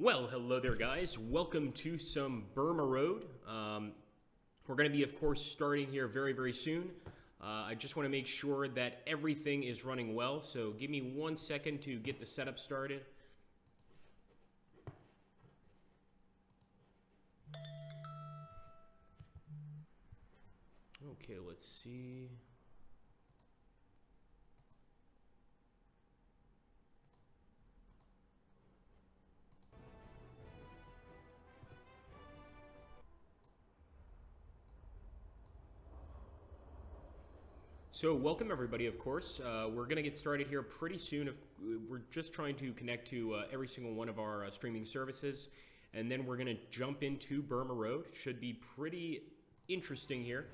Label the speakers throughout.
Speaker 1: Well, hello there, guys. Welcome to some Burma Road. We're going to be, of course, starting here very, very soon. I just want to make sure that everything is running well, so give me 1 second to get the setup started. Okay, let's see. So welcome everybody, of course. We're going to get started here pretty soon. We're just trying to connect to every single one of our streaming services, and then we're going to jump into Burma Road. Should be pretty interesting here.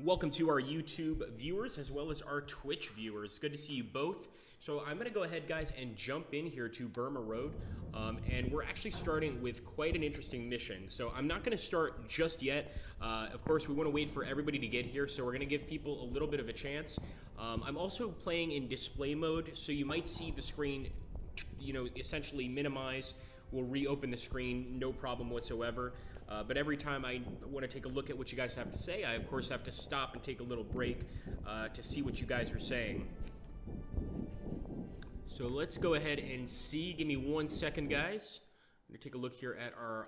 Speaker 1: Welcome to our YouTube viewers as well as our Twitch viewers. Good to see you both. So I'm going to go ahead, guys, and jump in here to Burma Road. And we're actually starting with quite an interesting mission. So I'm not going to start just yet. Of course, we want to wait for everybody to get here. So we're going to give people a little bit of a chance. I'm also playing in display mode. So you might see the screen, essentially minimize. We'll reopen the screen, no problem whatsoever. But every time I want to take a look at what you guys have to say, I, of course, have to stop and take a little break to see what you guys are saying. So let's go ahead and see. Give me 1 second, guys. I'm going to take a look here at our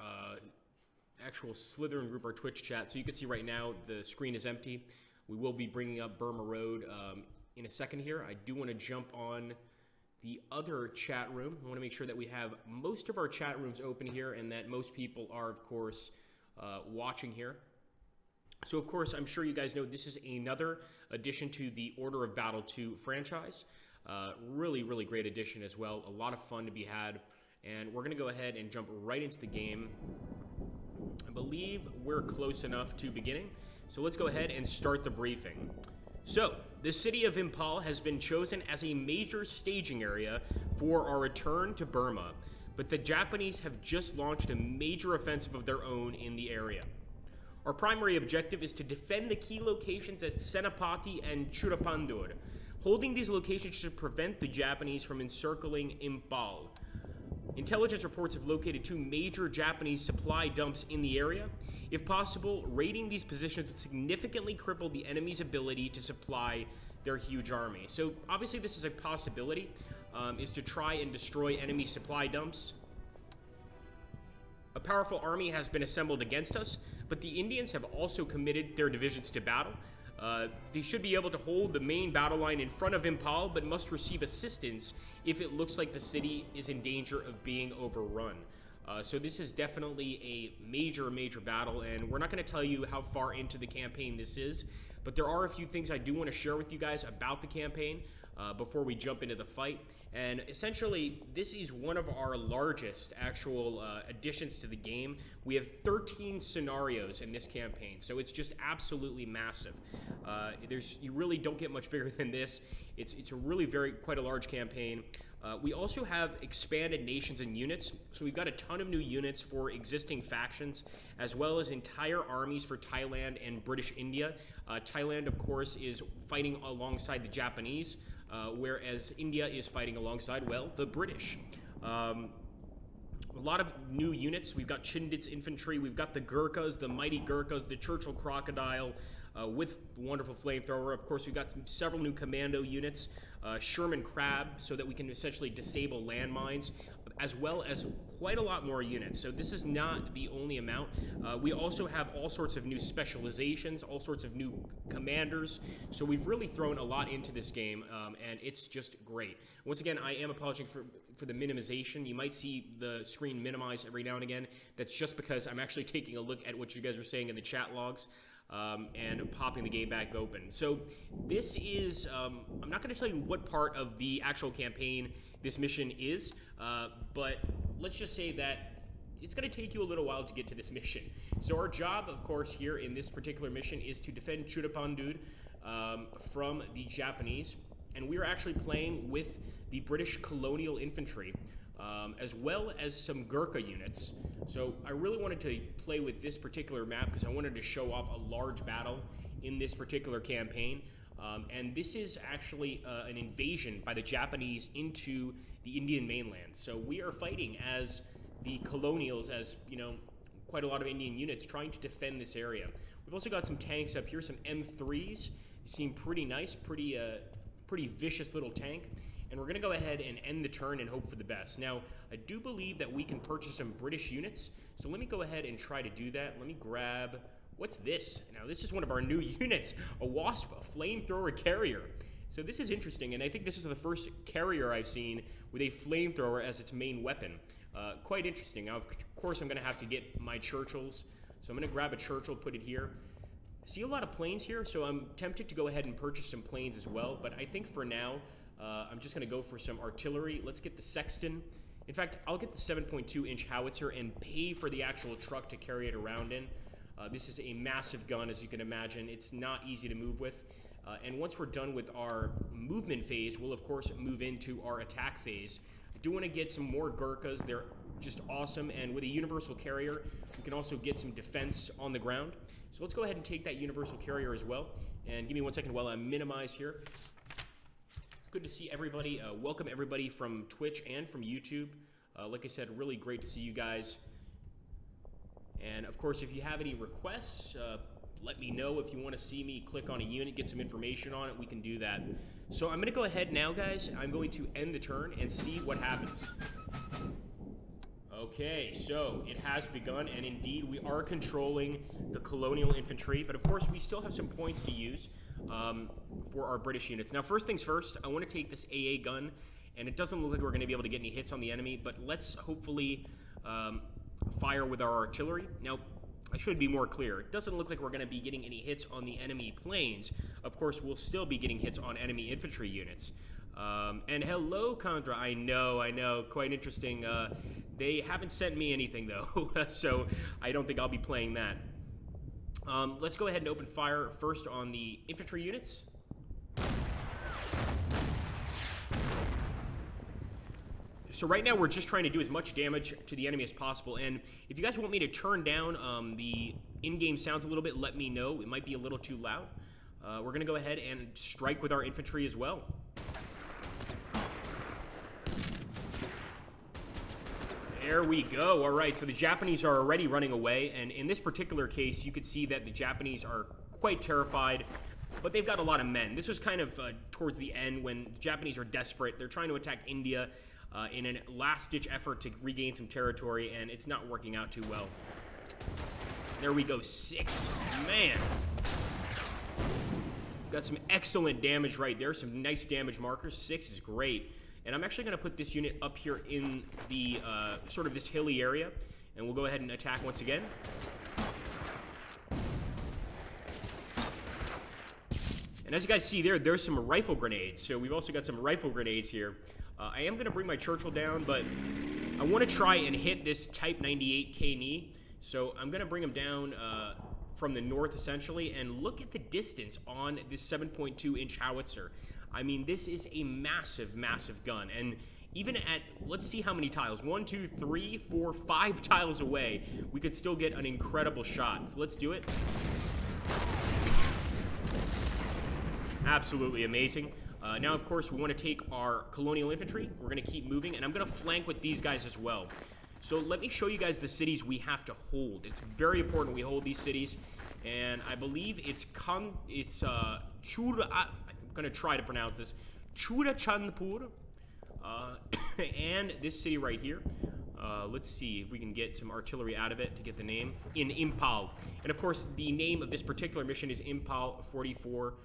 Speaker 1: actual Slytherin group, our Twitch chat. So you can see right now the screen is empty. We will be bringing up Burma Road in a second here. I do want to jump on the other chat room. I want to make sure that we have most of our chat rooms open here and that most people are, of course, watching here. So, of course, I'm sure you guys know this is another addition to the Order of Battle 2 franchise. Really, really great addition as well. A lot of fun to be had. And we're going to go ahead and jump right into the game. I believe we're close enough to beginning. So let's go ahead and start the briefing. So, the city of Imphal has been chosen as a major staging area for our return to Burma, but the Japanese have just launched a major offensive of their own in the area. Our primary objective is to defend the key locations at Senapati and Churapandur. Holding these locations should prevent the Japanese from encircling Imphal. Intelligence reports have located 2 major Japanese supply dumps in the area. If possible, raiding these positions would significantly cripple the enemy's ability to supply their huge army. So obviously this is a possibility, is to try and destroy enemy supply dumps. A powerful army has been assembled against us, but the Indians have also committed their divisions to battle. They should be able to hold the main battle line in front of Imphal, but must receive assistance if it looks like the city is in danger of being overrun. So this is definitely a major battle, and we're not going to tell you how far into the campaign this is, but there are a few things I do want to share with you guys about the campaign before we jump into the fight. And essentially, this is one of our largest actual additions to the game. We have 13 scenarios in this campaign, so it's just absolutely massive. You really don't get much bigger than this. It's a really quite a large campaign. We also have expanded nations and units, so we've got a ton of new units for existing factions, as well as entire armies for Thailand and British India. Thailand, of course, is fighting alongside the Japanese, whereas India is fighting alongside, well, the British. A lot of new units. We've got Chindit's infantry, we've got the Gurkhas, the mighty Gurkhas, the Churchill Crocodile, with wonderful flamethrower. Of course, we've got several new commando units, Sherman Crab, so that we can essentially disable landmines, as well as quite a lot more units. So this is not the only amount. We also have all sorts of new specializations, all sorts of new commanders. So we've really thrown a lot into this game, and it's just great. Once again, I am apologizing for the minimization. You might see the screen minimize every now and again. That's just because I'm actually taking a look at what you guys are saying in the chat logs. And popping the game back open. So this is, I'm not going to tell you what part of the actual campaign this mission is, but let's just say that it's going to take you a little while to get to this mission. So our job, of course, here in this particular mission is to defend Churapandur from the Japanese, and we are actually playing with the British colonial infantry. as well as some Gurkha units. So I really wanted to play with this particular map because I wanted to show off a large battle in this particular campaign. And this is actually an invasion by the Japanese into the Indian mainland. So we are fighting as the colonials, as you know, quite a lot of Indian units trying to defend this area. We've also got some tanks up here, some M3s. They seem pretty nice, pretty vicious little tank. And we're going to go ahead and end the turn and hope for the best. Now, I do believe that we can purchase some British units. So let me go ahead and try to do that. Let me grab... What's this? Now, this is one of our new units, a Wasp, a flamethrower carrier. So this is interesting, and I think this is the first carrier I've seen with a flamethrower as its main weapon. Quite interesting. Now, of course, I'm going to have to get my Churchills. So I'm going to grab a Churchill, put it here. See a lot of planes here, so I'm tempted to go ahead and purchase some planes as well. But I think for now, I'm just going to go for some artillery. Let's get the Sexton. In fact, I'll get the 7.2-inch howitzer and pay for the actual truck to carry it around in. This is a massive gun, as you can imagine. It's not easy to move with. And once we're done with our movement phase, we'll, of course, move into our attack phase. I do want to get some more Gurkhas. They're just awesome. And with a universal carrier, we can also get some defense on the ground. So let's go ahead and take that universal carrier as well. And give me 1 second while I minimize here. It's good to see everybody. Welcome everybody from Twitch and from YouTube. Like I said, really great to see you guys. And of course, if you have any requests, let me know. If you want to see me click on a unit, get some information on it, we can do that. So I'm going to go ahead now, guys. I'm going to end the turn and see what happens. Okay, so it has begun, and indeed we are controlling the colonial infantry, but of course we still have some points to use for our British units. Now, first things first, I want to take this AA gun, and it doesn't look like we're going to be able to get any hits on the enemy, but let's hopefully fire with our artillery. Now, I should be more clear. It doesn't look like we're going to be getting any hits on the enemy planes. Of course, we'll still be getting hits on enemy infantry units. And hello, Condra. I know. Quite interesting. They haven't sent me anything, though, so I don't think I'll be playing that. Let's go ahead and open fire first on the infantry units. So right now we're just trying to do as much damage to the enemy as possible, and if you guys want me to turn down the in-game sounds a little bit, let me know. It might be a little too loud. We're going to go ahead and strike with our infantry as well. There we go. All right, so the Japanese are already running away, and in this particular case, you could see that the Japanese are quite terrified, but they've got a lot of men. This was kind of towards the end when the Japanese are desperate. They're trying to attack India in a last-ditch effort to regain some territory, and it's not working out too well. There we go, 6. Man. Got some excellent damage right there, some nice damage markers. 6 is great. And I'm actually going to put this unit up here in the sort of this hilly area, and we'll go ahead and attack once again. And as you guys see there's some rifle grenades. So we've also got some rifle grenades here. I am going to bring my Churchill down, but I want to try and hit this Type 98 K-knee. So I'm going to bring him down from the north, essentially, and look at the distance on this 7.2-inch howitzer. I mean, this is a massive, massive gun. And even at, let's see how many tiles. 1, 2, 3, 4, 5 tiles away, we could still get an incredible shot. So let's do it. Absolutely amazing. Now, of course, we want to take our colonial infantry. We're going to keep moving, and I'm going to flank with these guys as well. So let me show you guys the cities we have to hold. It's very important we hold these cities, and I believe it's Chura. I'm going to try to pronounce this. Churachandpur, and this city right here. Let's see if we can get some artillery out of it to get the name. In Impal. And of course, the name of this particular mission is Impal 44.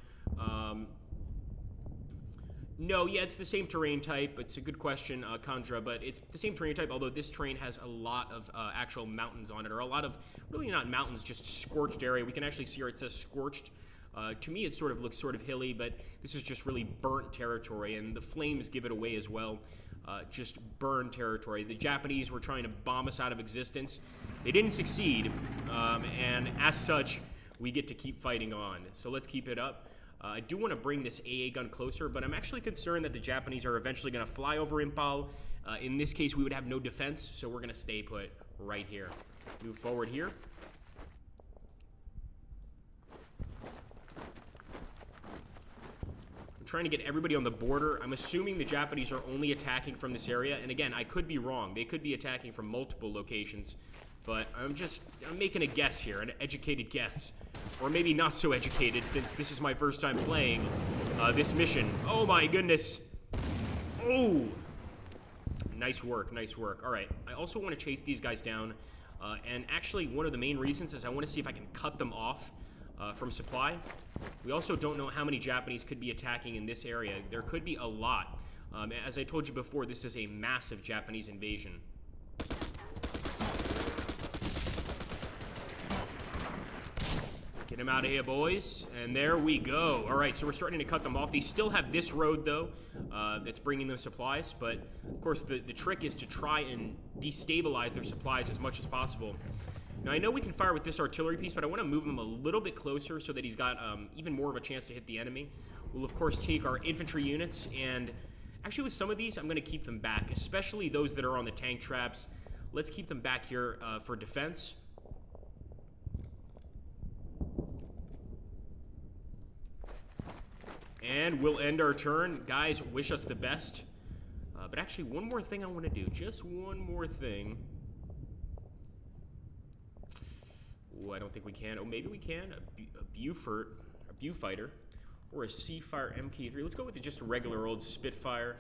Speaker 1: No, yeah, it's the same terrain type. It's a good question, Kandra, but it's the same terrain type, although this terrain has a lot of actual mountains on it, or a lot of, really not mountains, just scorched area. We can actually see where it says scorched. To me, it sort of looks sort of hilly, but this is just really burnt territory, and the flames give it away as well. Just burned territory. The Japanese were trying to bomb us out of existence. They didn't succeed, and as such, we get to keep fighting on. So let's keep it up. I do want to bring this AA gun closer, but I'm actually concerned that the Japanese are eventually going to fly over Impal. In this case, we would have no defense, so we're going to stay put right here. Move forward here. I'm trying to get everybody on the border. I'm assuming the Japanese are only attacking from this area, and again, I could be wrong. They could be attacking from multiple locations, but I'm making a guess here, an educated guess. Or maybe not so educated, since this is my first time playing this mission. Oh my goodness. Oh! Nice work, nice work. All right, I also want to chase these guys down. And actually, one of the main reasons is I want to see if I can cut them off from supply. We also don't know how many Japanese could be attacking in this area. There could be a lot. As I told you before, this is a massive Japanese invasion. Get him out of here, boys. And there we go. All right, so we're starting to cut them off. They still have this road, though, that's bringing them supplies. But, of course, the trick is to try and destabilize their supplies as much as possible. Now, I know we can fire with this artillery piece, but I want to move him a little bit closer so that he's got even more of a chance to hit the enemy. We'll, of course, take our infantry units. And actually, with some of these, I'm going to keep them back, especially those that are on the tank traps. Let's keep them back here for defense. And we'll end our turn. Guys, wish us the best. But actually, one more thing I want to do. Just one more thing. Oh, I don't think we can. Oh, maybe we can. A Beaufighter. Or a Seafire MK3. Let's go with just a regular old Spitfire.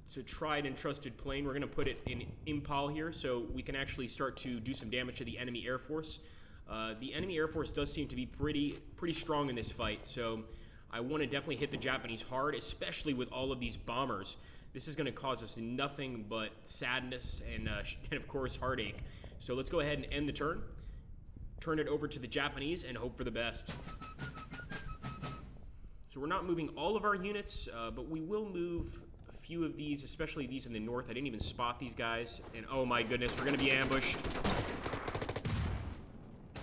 Speaker 1: It's a tried and trusted plane. We're going to put it in Impal here so we can actually start to do some damage to the enemy Air Force. The enemy Air Force does seem to be pretty strong in this fight, so I want to definitely hit the Japanese hard, especially with all of these bombers. This is going to cause us nothing but sadness and of course, heartache. So let's go ahead and end the turn. Turn it over to the Japanese and hope for the best. So we're not moving all of our units, but we will move a few of these, especially these in the north. I didn't even spot these guys. And oh my goodness, we're going to be ambushed.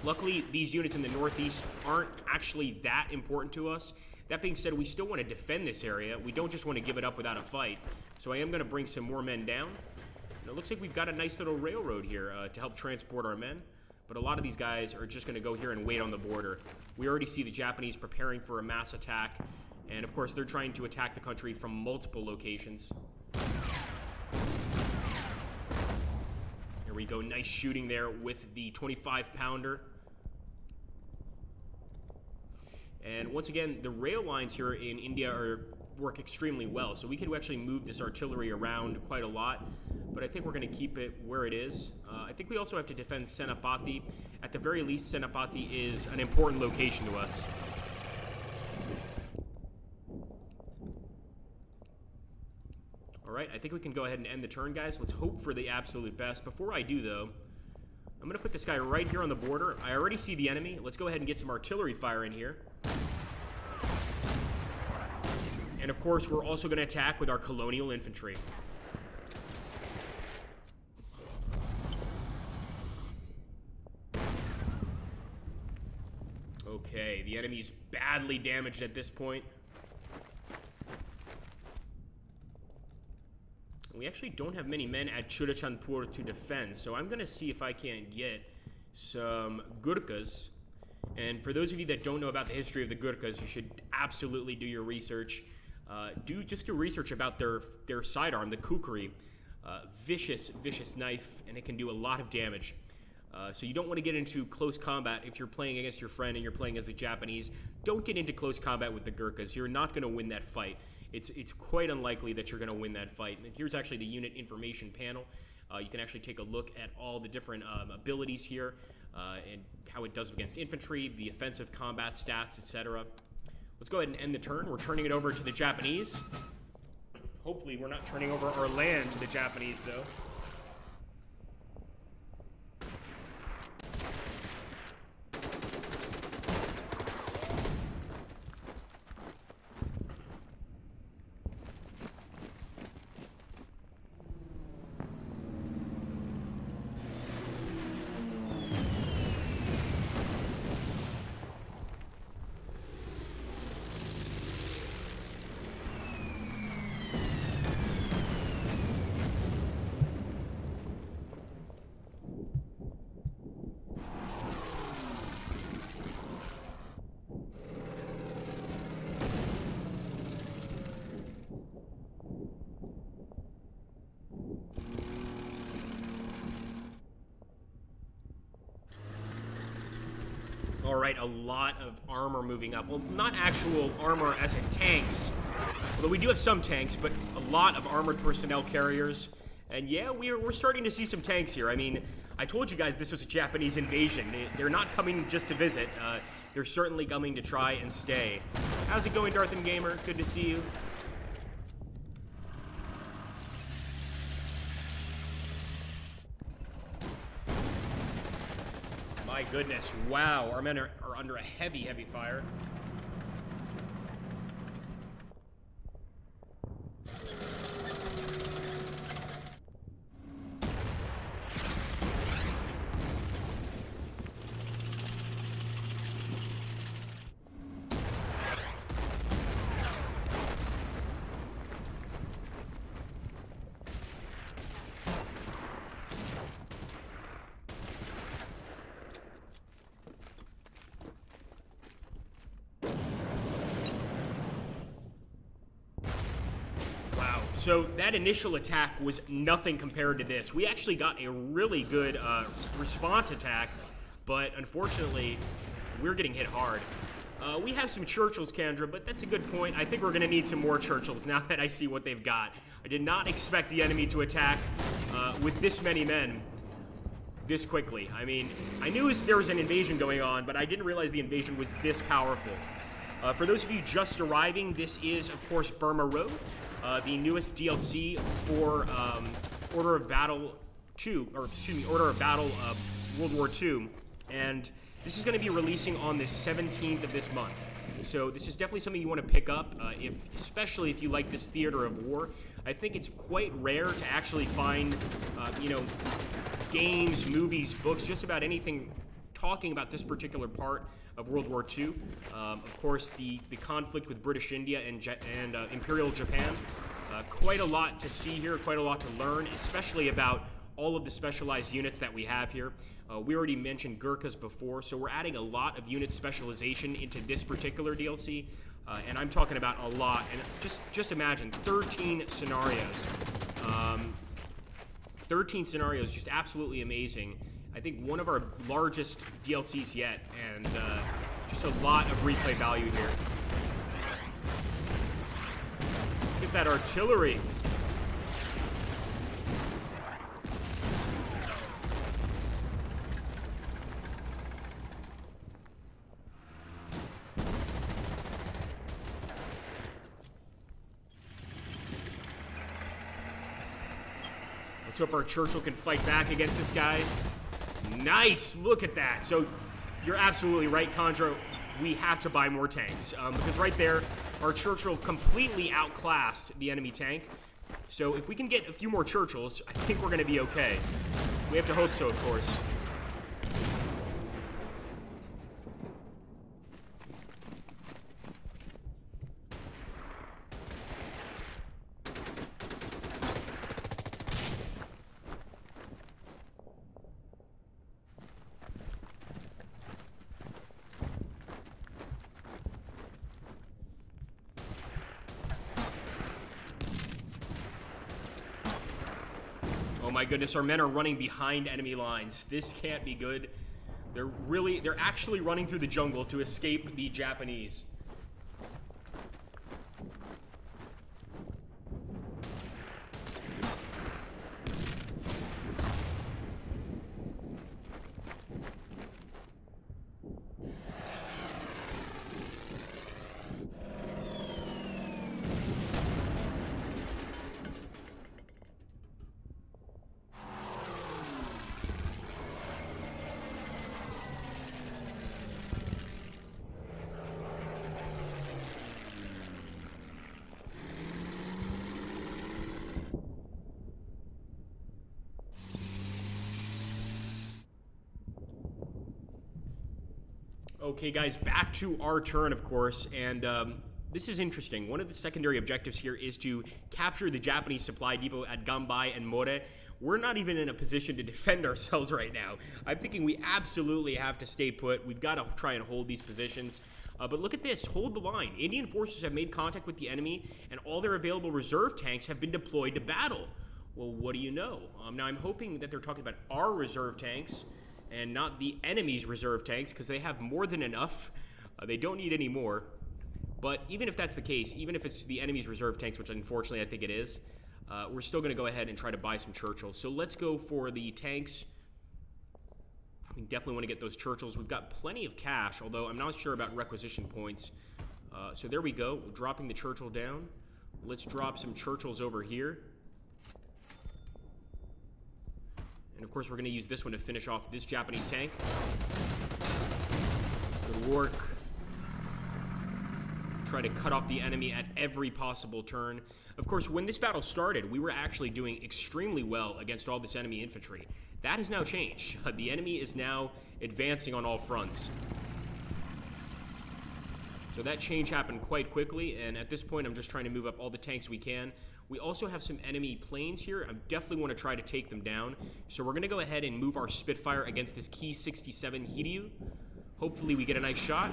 Speaker 1: Luckily, these units in the northeast aren't actually that important to us. That being said, we still want to defend this area. We don't just want to give it up without a fight. So I am going to bring some more men down. And it looks like we've got a nice little railroad here to help transport our men. But a lot of these guys are just going to go here and wait on the border. We already see the Japanese preparing for a mass attack. And of course, they're trying to attack the country from multiple locations. Here we go. Nice shooting there with the 25-pounder. And once again, the rail lines here in India work extremely well. So we could actually move this artillery around quite a lot. But I think we're going to keep it where it is. I think we also have to defend Senapati. At the very least, Senapati is an important location to us. All right, I think we can go ahead and end the turn, guys. Let's hope for the absolute best. Before I do, though, I'm going to put this guy right here on the border. I already see the enemy. Let's go ahead and get some artillery fire in here. And of course, we're also going to attack with our colonial infantry. Okay, the enemy's badly damaged at this point. We actually don't have many men at Churachandpur to defend, so I'm going to see if I can't get some Gurkhas. And for those of you that don't know about the history of the Gurkhas, you should absolutely do your research. Do research about their sidearm, the kukri. Vicious knife, and it can do a lot of damage. So you don't want to get into close combat if you're playing against your friend and you're playing as the Japanese. Don't get into close combat with the Gurkhas. You're not going to win that fight. It's quite unlikely that you're going to win that fight. And here's actually the unit information panel. You can actually take a look at all the different abilities here and how it does against infantry, the offensive combat stats, etc. Let's go ahead and end the turn. We're turning it over to the Japanese. Hopefully we're not turning over our land to the Japanese, though. All right, a lot of armor moving up. Well, not actual armor as in tanks, although we do have some tanks, but a lot of armored personnel carriers. And yeah, we're starting to see some tanks here. I mean, I told you guys this was a Japanese invasion. They're not coming just to visit. They're certainly coming to try and stay. How's it going, Darthan Gamer? Good to see you. My goodness, wow, our men are under a heavy fire. So that initial attack was nothing compared to this. We actually got a really good response attack, but unfortunately, we're getting hit hard. We have some Churchills, Kendra, but that's a good point. I think we're going to need some more Churchills now that I see what they've got. I did not expect the enemy to attack with this many men this quickly. I mean, I knew there was an invasion going on, but I didn't realize the invasion was this powerful. For those of you just arriving, this is, of course, Burma Road. The newest DLC for Order of Battle 2, or excuse me, Order of Battle World War II, and this is going to be releasing on the 17th of this month. So this is definitely something you want to pick up, especially if you like this theater of war. I think it's quite rare to actually find, you know, games, movies, books, just about anything talking about this particular part of World War II. Of course, the conflict with British India and Imperial Japan. Quite a lot to see here, quite a lot to learn, especially about all of the specialized units that we have here. We already mentioned Gurkhas before, so we're adding a lot of unit specialization into this particular DLC, and I'm talking about a lot. And just imagine 13 scenarios. 13 scenarios, just absolutely amazing. I think one of our largest DLCs yet, and just a lot of replay value here. Look at that artillery. Let's hope our Churchill can fight back against this guy. Nice, look at that. So you're absolutely right, Condro. We have to buy more tanks because right there, our Churchill completely outclassed the enemy tank. So if we can get a few more Churchills, I think we're going to be okay. We have to hope so, of course. My goodness, our men are running behind enemy lines. This can't be good. They're actually running through the jungle to escape the Japanese. Okay, guys, back to our turn, of course, and this is interesting. One of the secondary objectives here is to capture the Japanese supply depot at Gambai and More. We're not even in a position to defend ourselves right now. I'm thinking we absolutely have to stay put. We've got to try and hold these positions. But look at this. Hold the line. Indian forces have made contact with the enemy, and all their available reserve tanks have been deployed to battle. Well, what do you know? Now, I'm hoping that they're talking about our reserve tanks, and not the enemy's reserve tanks, because they have more than enough. They don't need any more. But even if that's the case, even if it's the enemy's reserve tanks, which unfortunately I think it is, we're still going to go ahead and try to buy some Churchills. So let's go for the tanks. We definitely want to get those Churchills. We've got plenty of cash, although I'm not sure about requisition points. So there we go. We're dropping the Churchill down. Let's drop some Churchills over here. And of course, we're going to use this one to finish off this Japanese tank. Good work. Try to cut off the enemy at every possible turn. Of course, when this battle started, we were actually doing extremely well against all this enemy infantry. That has now changed. The enemy is now advancing on all fronts. So that change happened quite quickly, and at this point, I'm just trying to move up all the tanks we can. We also have some enemy planes here. I definitely want to try to take them down. So we're going to go ahead and move our Spitfire against this Ki 67 Hiryu. Hopefully we get a nice shot.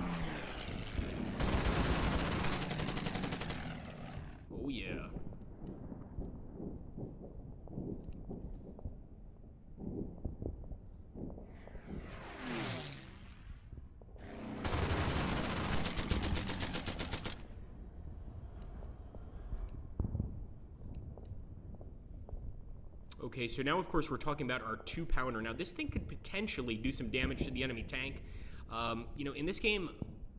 Speaker 1: Oh yeah. Okay, so now of course we're talking about our 2-pounder. Now this thing could potentially do some damage to the enemy tank. You know, in this game,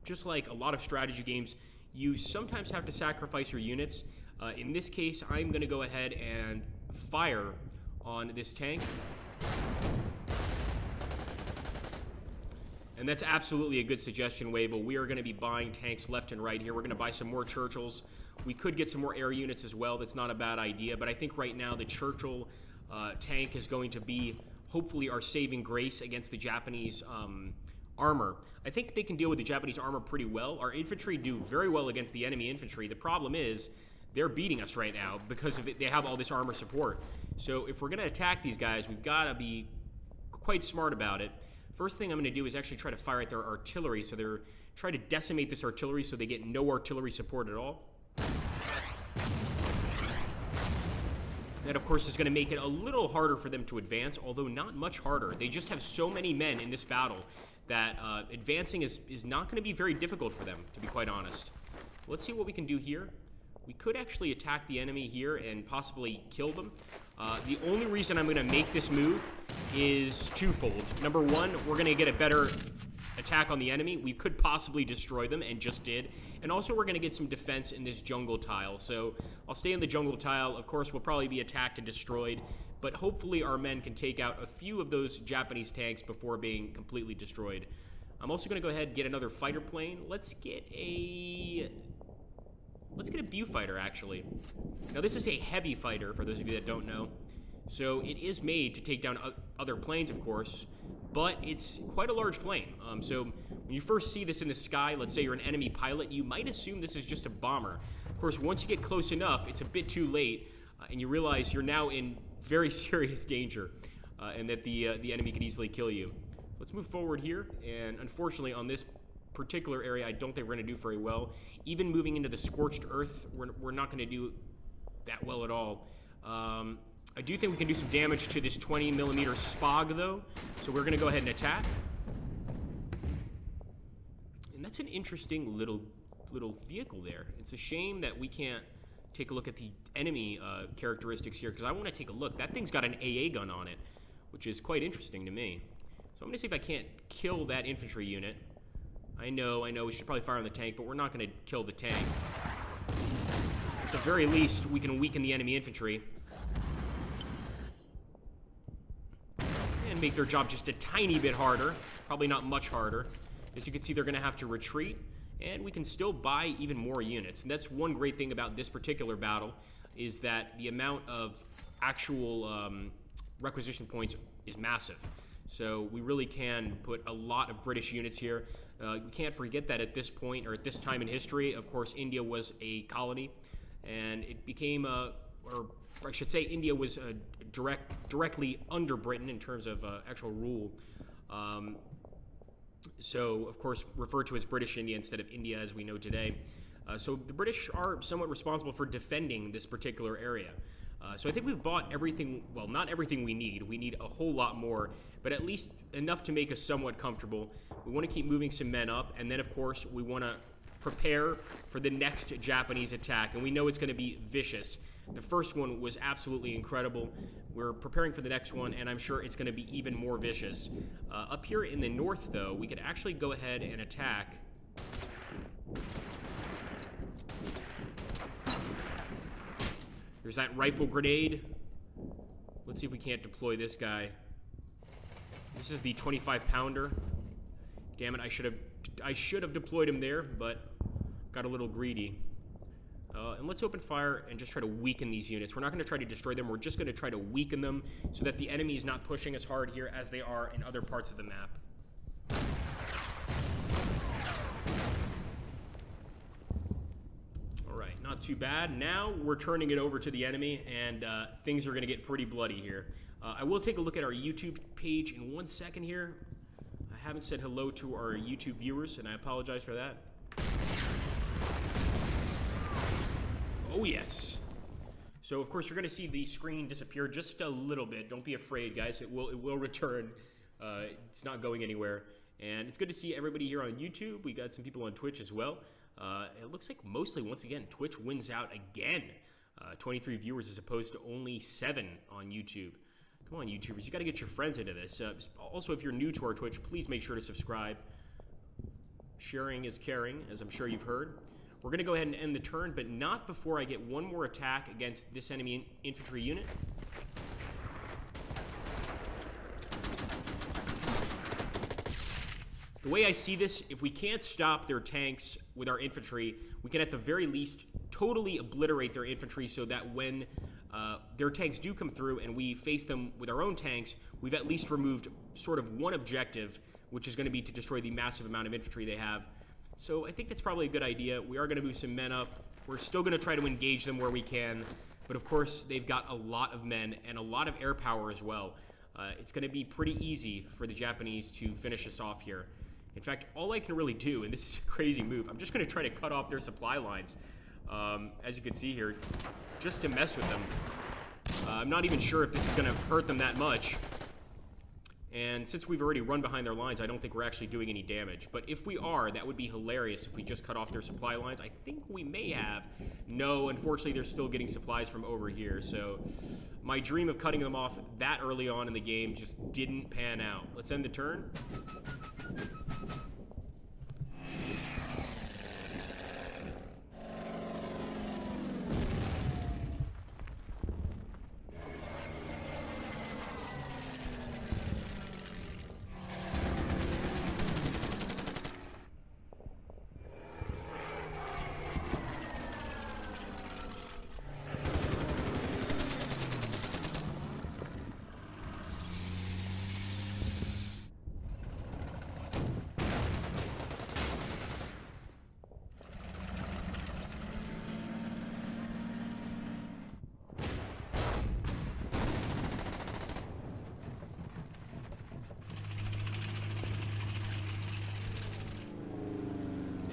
Speaker 1: just like a lot of strategy games, you sometimes have to sacrifice your units. In this case, I'm going to go ahead and fire on this tank. And that's absolutely a good suggestion, Wavell. We are going to be buying tanks left and right here. We're going to buy some more Churchills. We could get some more air units as well. That's not a bad idea. But I think right now the Churchill tank is going to be hopefully our saving grace against the Japanese armor. I think they can deal with the Japanese armor pretty well. Our infantry do very well against the enemy infantry. The problem is they're beating us right now because of it. They have all this armor support. So if we're going to attack these guys, we've got to be quite smart about it. First thing I'm going to do is actually try to fire at their artillery. So they're trying to decimate this artillery so they get no artillery support at all. That, of course, is going to make it a little harder for them to advance, although not much harder. They just have so many men in this battle that advancing is not going to be very difficult for them, to be quite honest. Let's see what we can do here. We could actually attack the enemy here and possibly kill them. The only reason I'm going to make this move is twofold. Number one, we're going to get a better attack on the enemy. We could possibly destroy them, and just did. And also, we're going to get some defense in this jungle tile. So I'll stay in the jungle tile. Of course, we'll probably be attacked and destroyed, but hopefully our men can take out a few of those Japanese tanks before being completely destroyed. I'm also going to go ahead and get another fighter plane. Let's get a Beaufighter, actually. Now, this is a heavy fighter, for those of you that don't know. So it is made to take down other planes, of course, but it's quite a large plane. So when you first see this in the sky, let's say you're an enemy pilot, you might assume this is just a bomber. Of course, once you get close enough, it's a bit too late, and you realize you're now in very serious danger, and that the enemy could easily kill you. Let's move forward here, and unfortunately on this particular area, I don't think we're going to do very well. Even moving into the scorched earth, we're not going to do that well at all. I do think we can do some damage to this 20mm Spog, though, so we're going to go ahead and attack. And that's an interesting little vehicle there. It's a shame that we can't take a look at the enemy characteristics here, because I want to take a look. That thing's got an AA gun on it, which is quite interesting to me. So I'm going to see if I can't kill that infantry unit. I know, we should probably fire on the tank, but we're not going to kill the tank. At the very least, we can weaken the enemy infantry and make their job just a tiny bit harder. Probably not much harder. As you can see, they're going to have to retreat, and we can still buy even more units. And that's one great thing about this particular battle, is that the amount of actual requisition points is massive. So we really can put a lot of British units here. We can't forget that at this point, or at this time in history, of course, India was a colony, and it became or I should say India was directly under Britain in terms of actual rule. So, of course, referred to as British India instead of India as we know today. So the British are somewhat responsible for defending this particular area. So I think we've bought everything, well, not everything we need. We need a whole lot more, but at least enough to make us somewhat comfortable. We want to keep moving some men up, and then, of course, we want to prepare for the next Japanese attack, and we know it's going to be vicious. The first one was absolutely incredible. We're preparing for the next one, and I'm sure it's going to be even more vicious. Up here in the north, though, we could actually go ahead and attack. There's that rifle grenade. Let's see if we can't deploy this guy. This is the 25-pounder. Damn it, I should have deployed him there, but got a little greedy. And let's open fire and just try to weaken these units. We're not going to try to destroy them. We're just going to try to weaken them so that the enemy is not pushing as hard here as they are in other parts of the map. Not too bad. Now we're turning it over to the enemy, and things are going to get pretty bloody here. I will take a look at our YouTube page in 1 second here. I haven't said hello to our YouTube viewers, and I apologize for that. Oh, yes. So, of course, you're going to see the screen disappear just a little bit. Don't be afraid, guys. It will return. It's not going anywhere. And it's good to see everybody here on YouTube. We got some people on Twitch as well. It looks like mostly, once again, Twitch wins out again. 23 viewers as opposed to only 7 on YouTube. Come on, YouTubers. You got to get your friends into this. Also, if you're new to our Twitch, please make sure to subscribe. Sharing is caring, as I'm sure you've heard. We're going to go ahead and end the turn, but not before I get one more attack against this enemy infantry unit. The way I see this, if we can't stop their tanks with our infantry, we can at the very least totally obliterate their infantry so that when their tanks do come through and we face them with our own tanks, we've at least removed sort of one objective, which is going to be to destroy the massive amount of infantry they have. So I think that's probably a good idea. We are going to move some men up. We're still going to try to engage them where we can, but of course they've got a lot of men and a lot of air power as well. It's going to be pretty easy for the Japanese to finish us off here. In fact, all I can really do, and this is a crazy move, I'm just going to try to cut off their supply lines, as you can see here, just to mess with them. I'm not even sure if this is going to hurt them that much. And since we've already run behind their lines, I don't think we're actually doing any damage. But if we are, that would be hilarious if we just cut off their supply lines. I think we may have. No, unfortunately, they're still getting supplies from over here. So my dream of cutting them off that early on in the game just didn't pan out. Let's end the turn.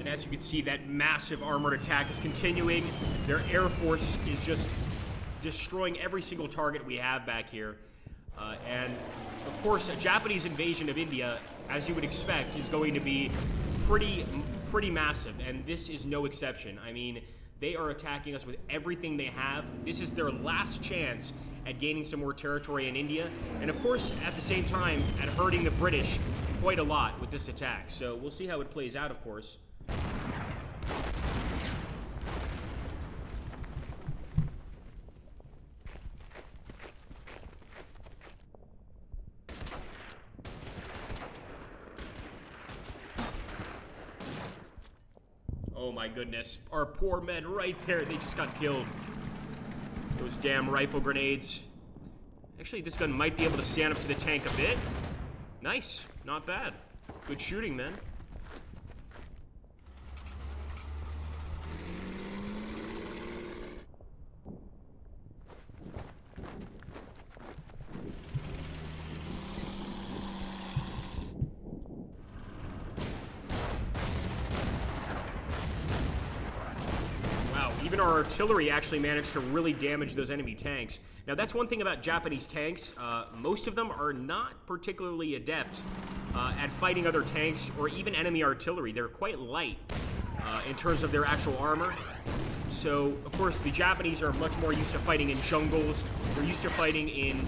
Speaker 1: As you can see, that massive armored attack is continuing. Their air force is just destroying every single target we have back here. And, of course, a Japanese invasion of India, as you would expect, is going to be pretty massive. And this is no exception. I mean, they are attacking us with everything they have. This is their last chance at gaining some more territory in India. And, of course, at the same time, at hurting the British quite a lot with this attack. So we'll see how it plays out, of course. Oh my goodness, our poor men right there, they just got killed. Those damn rifle grenades. Actually, this gun might be able to stand up to the tank a bit. Nice, not bad. Good shooting, man. Wow, Even our artillery actually managed to really damage those enemy tanks. Now, that's one thing about Japanese tanks. Most of them are not particularly adept at fighting other tanks or even enemy artillery. They're quite light in terms of their actual armor. So, of course, the Japanese are much more used to fighting in jungles. They're used to fighting in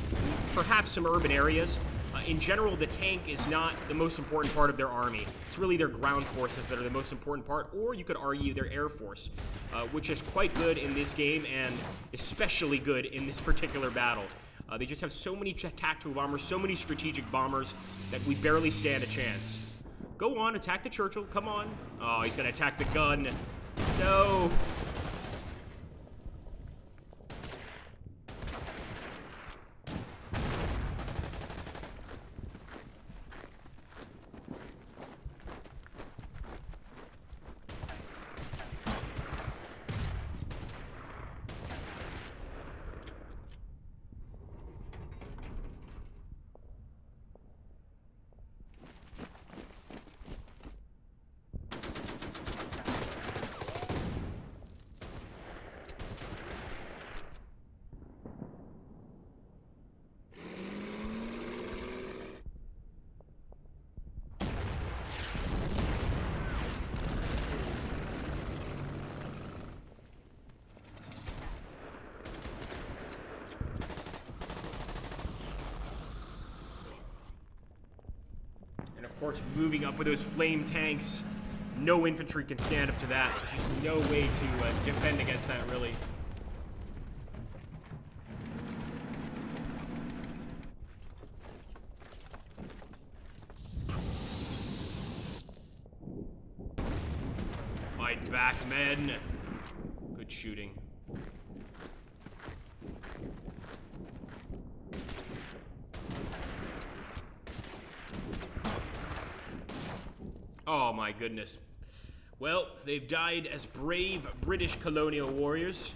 Speaker 1: perhaps some urban areas. In general, the tank is not the most important part of their army. It's really their ground forces that are the most important part, or you could argue their air force, which is quite good in this game and especially good in this particular battle. They just have so many tactical bombers, so many strategic bombers that we barely stand a chance. Go on, attack the Churchill, come on. Oh, he's gonna attack the gun. No. Of course, moving up with those flame tanks, no infantry can stand up to that. There's just no way to defend against that, really. Fight back, men. Good shooting. Oh my goodness. Well, they've died as brave British colonial warriors.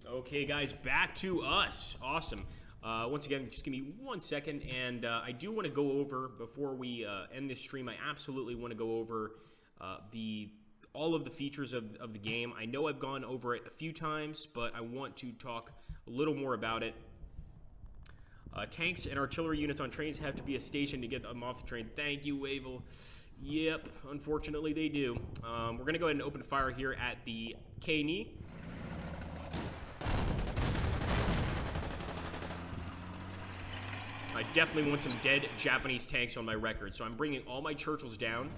Speaker 1: Okay, guys, back to us. Awesome. Once again, just give me 1 second, and I do want to go over, before we end this stream, I absolutely want to go over all of the features of the game. I know I've gone over it a few times, but I want to talk a little more about it. Tanks and artillery units on trains have to be a station to get them off the train. Thank you, Wavel. Yep, unfortunately they do. We're going to go ahead and open fire here at the Kani. I definitely want some dead Japanese tanks on my record, so I'm bringing all my Churchills down.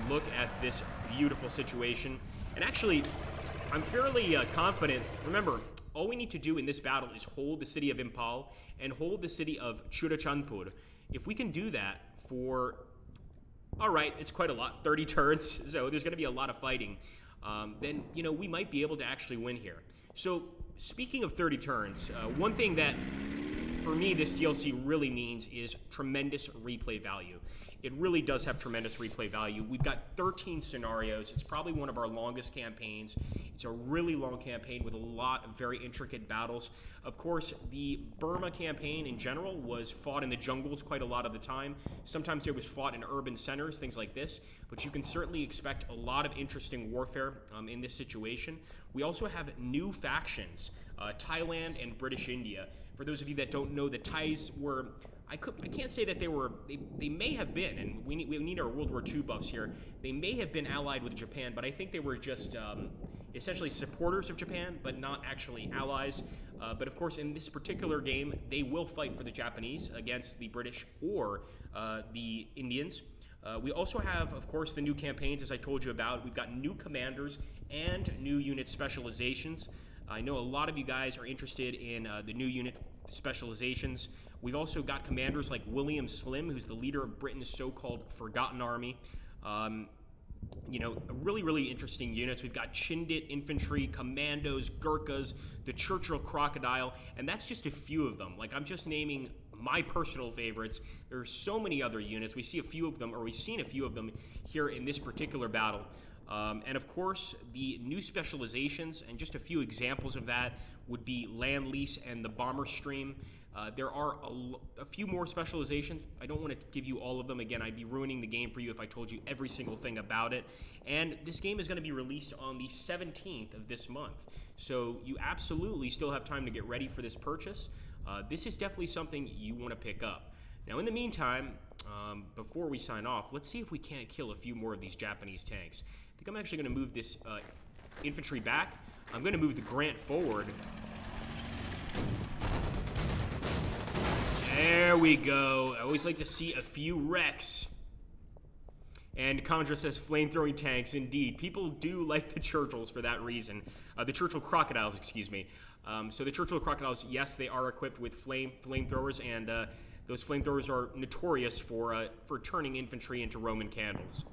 Speaker 1: Look at this beautiful situation. And actually, I'm fairly confident. Remember, all we need to do in this battle is hold the city of Impal and hold the city of Churachandpur. If we can do that for, all right, it's quite a lot, 30 turns, so there's going to be a lot of fighting, then, you know, we might be able to actually win here. So, speaking of 30 turns, one thing that for me, this DLC really means is tremendous replay value. It really does have tremendous replay value. We've got 13 scenarios. It's probably one of our longest campaigns. It's a really long campaign with a lot of very intricate battles. Of course, the Burma campaign in general was fought in the jungles quite a lot of the time. Sometimes it was fought in urban centers, things like this. But you can certainly expect a lot of interesting warfare in this situation. We also have new factions, Thailand and British India. For those of you that don't know, the Thais were, I can't say that they may have been, and we need our World War II buffs here, they may have been allied with Japan, but I think they were just essentially supporters of Japan, but not actually allies. But of course, in this particular game, they will fight for the Japanese against the British or the Indians. We also have, of course, the new campaigns, as I told you about. We've got new commanders and new unit specializations. I know a lot of you guys are interested in the new unit specializations. We've also got commanders like William Slim, who's the leader of Britain's so-called Forgotten Army. You know, really, really interesting units. We've got Chindit infantry, commandos, Gurkhas, the Churchill Crocodile, and that's just a few of them. Like, I'm just naming my personal favorites. There are so many other units. We see a few of them, or we've seen a few of them here in this particular battle. And of course, the new specializations, and just a few examples of that, would be Land Lease and the Bomber Stream. There are a few more specializations. I don't want to give you all of them. Again, I'd be ruining the game for you if I told you every single thing about it. And this game is going to be released on the 17th of this month. So you absolutely still have time to get ready for this purchase. This is definitely something you want to pick up. Now, in the meantime, before we sign off, let's see if we can't kill a few more of these Japanese tanks. I think I'm actually going to move this infantry back. I'm going to move the Grant forward. There we go. I always like to see a few wrecks. And Condra says flamethrowing tanks. Indeed, people do like the Churchills for that reason. The Churchill Crocodiles, excuse me. So the Churchill Crocodiles, yes, they are equipped with flamethrowers, and those flamethrowers are notorious for turning infantry into Roman candles.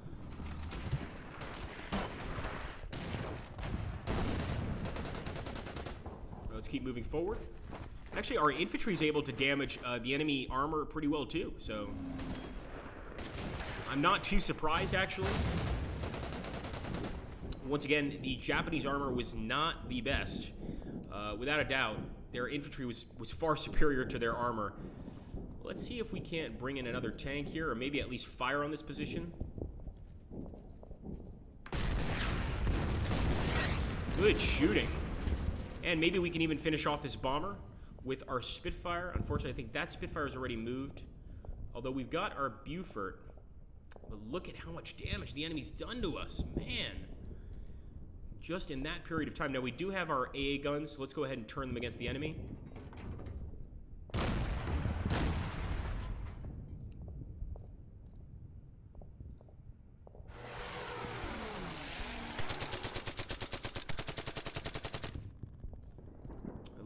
Speaker 1: Let's keep moving forward. Actually, our infantry is able to damage the enemy armor pretty well, too. So I'm not too surprised, actually. Once again, the Japanese armor was not the best. Without a doubt, their infantry was far superior to their armor. Let's see if we can't bring in another tank here, or maybe at least fire on this position. Good shooting. And maybe we can even finish off this bomber with our Spitfire. Unfortunately, I think that Spitfire is already moved. Although we've got our Beaufort. But look at how much damage the enemy's done to us. Man. Just in that period of time. Now, we do have our AA guns, so let's go ahead and turn them against the enemy.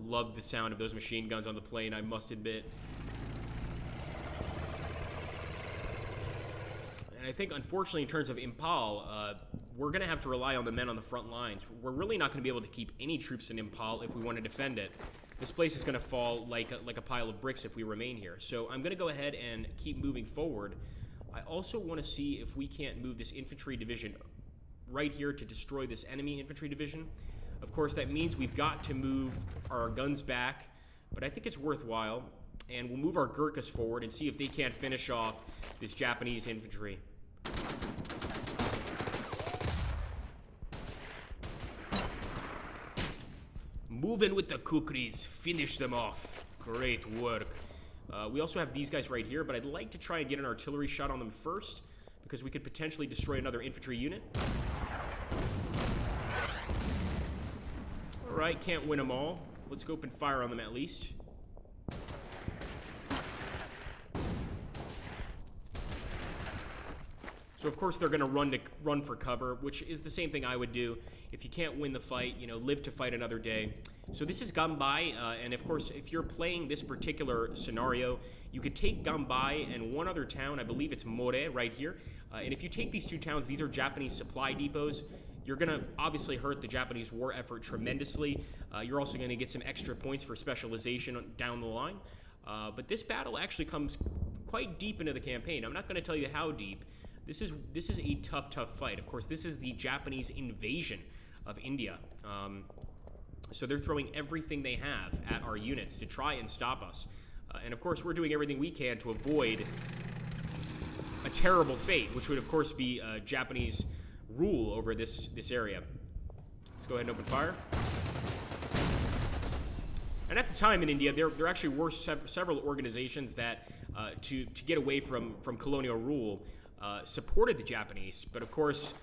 Speaker 1: Love the sound of those machine guns on the plane, I must admit. And I think, unfortunately, in terms of Impal, we're going to have to rely on the men on the front lines. We're really not going to be able to keep any troops in Impal if we want to defend it. This place is going to fall like a pile of bricks if we remain here. So I'm going to go ahead and keep moving forward. I also want to see if we can't move this infantry division right here to destroy this enemy infantry division. Of course, that means we've got to move our guns back, but I think it's worthwhile. And we'll move our Gurkhas forward and see if they can't finish off this Japanese infantry. Move in with the Kukris, finish them off. Great work. We also have these guys right here, but I'd like to try and get an artillery shot on them first, because we could potentially destroy another infantry unit. Alright, can't win them all. Let's go open fire on them at least. So of course they're going to run for cover, which is the same thing I would do. If you can't win the fight, you know, live to fight another day. So this is Gambai, and of course if you're playing this particular scenario, you could take Gambai and one other town, I believe it's More, right here. And if you take these two towns, these are Japanese supply depots. You're going to obviously hurt the Japanese war effort tremendously. You're also going to get some extra points for specialization down the line. But this battle actually comes quite deep into the campaign. I'm not going to tell you how deep. This is a tough fight. Of course, this is the Japanese invasion of India. So they're throwing everything they have at our units to try and stop us. And of course, we're doing everything we can to avoid a terrible fate, which would of course be Japanese rule over this area. Let's go ahead and open fire. And at the time in India, there actually were several organizations that, to get away from colonial rule, supported the Japanese. But of course,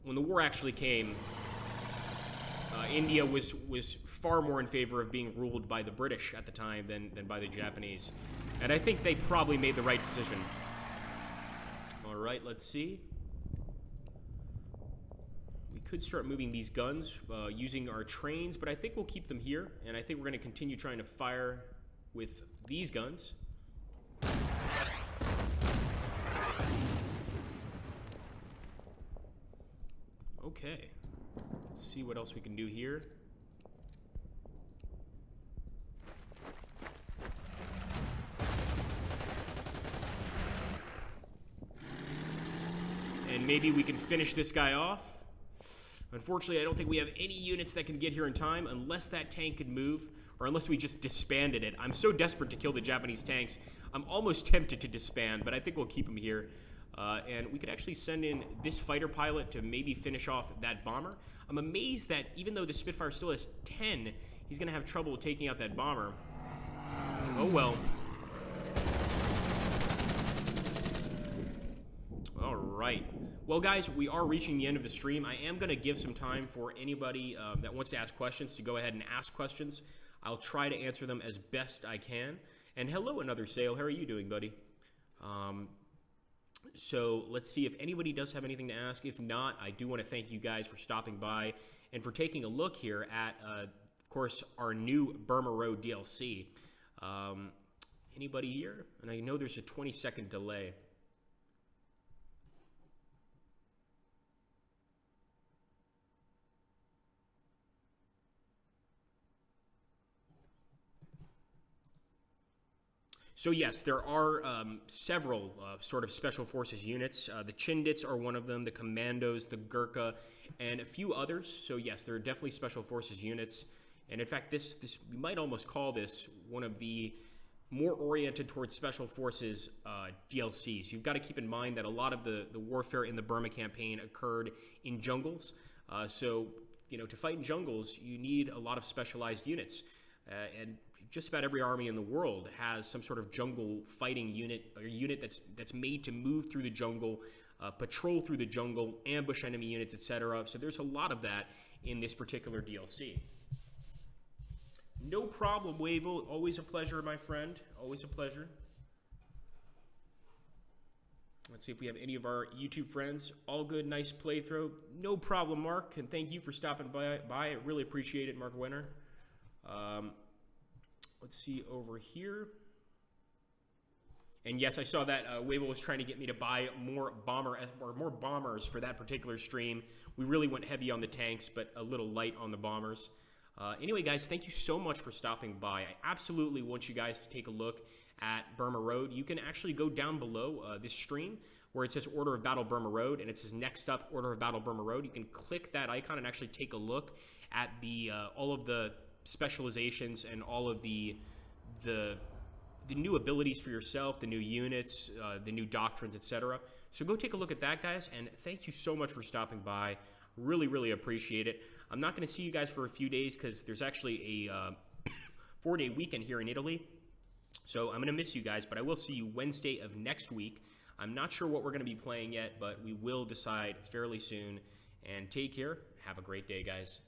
Speaker 1: when the war actually came, India was far more in favor of being ruled by the British at the time than by the Japanese. And I think they probably made the right decision. All right, let's see. We could start moving these guns using our trains, but I think we'll keep them here. And I think we're going to continue trying to fire with these guns. Okay. Let's see what else we can do here. maybe we can finish this guy off. Unfortunately, I don't think we have any units that can get here in time unless that tank can move, or unless we just disbanded it. I'm so desperate to kill the Japanese tanks, I'm almost tempted to disband, but I think we'll keep him here. And we could actually send in this fighter pilot to maybe finish off that bomber. I'm amazed that even though the Spitfire still has 10, he's going to have trouble taking out that bomber. Oh well. All right. Well, guys, we are reaching the end of the stream. I am going to give some time for anybody that wants to ask questions to go ahead and ask questions. I'll try to answer them as best I can. And hello, Another Sale. How are you doing, buddy? So let's see if anybody does have anything to ask. If not, I do want to thank you guys for stopping by and for taking a look here at, of course, our new Burma Road DLC. Anybody here? And I know there's a 20-second delay. So yes, there are several sort of special forces units. The Chindits are one of them, the Commandos, the Gurkha, and a few others. So yes, there are definitely special forces units. And in fact, this we might almost call this one of the more oriented towards special forces DLCs. You've got to keep in mind that a lot of the warfare in the Burma campaign occurred in jungles. So, you know, to fight in jungles, you need a lot of specialized units. And just about every army in the world has some sort of jungle fighting unit, or unit that's made to move through the jungle, patrol through the jungle, ambush enemy units, etc. So there's a lot of that in this particular DLC. No problem, Wavell. Always a pleasure, my friend. Always a pleasure. Let's see if we have any of our YouTube friends. All good, nice playthrough. No problem, Mark. And thank you for stopping by. I really appreciate it, Mark Winter. Let's see over here. And yes, I saw that Wavell was trying to get me to buy more bombers for that particular stream. We really went heavy on the tanks, but a little light on the bombers. Anyway, guys, thank you so much for stopping by. I absolutely want you guys to take a look at Burma Road. You can actually go down below this stream where it says Order of Battle Burma Road, and it says Next Up Order of Battle Burma Road. You can click that icon and actually take a look at the all of the specializations and all of the new abilities for yourself, the new units, the new doctrines, etc. So go take a look at that, guys, and thank you so much for stopping by. Really, really appreciate it. I'm not going to see you guys for a few days because there's actually a 4-day weekend here in Italy. So I'm going to miss you guys, but I will see you Wednesday of next week. I'm not sure what we're going to be playing yet, but we will decide fairly soon. And take care. Have a great day, guys.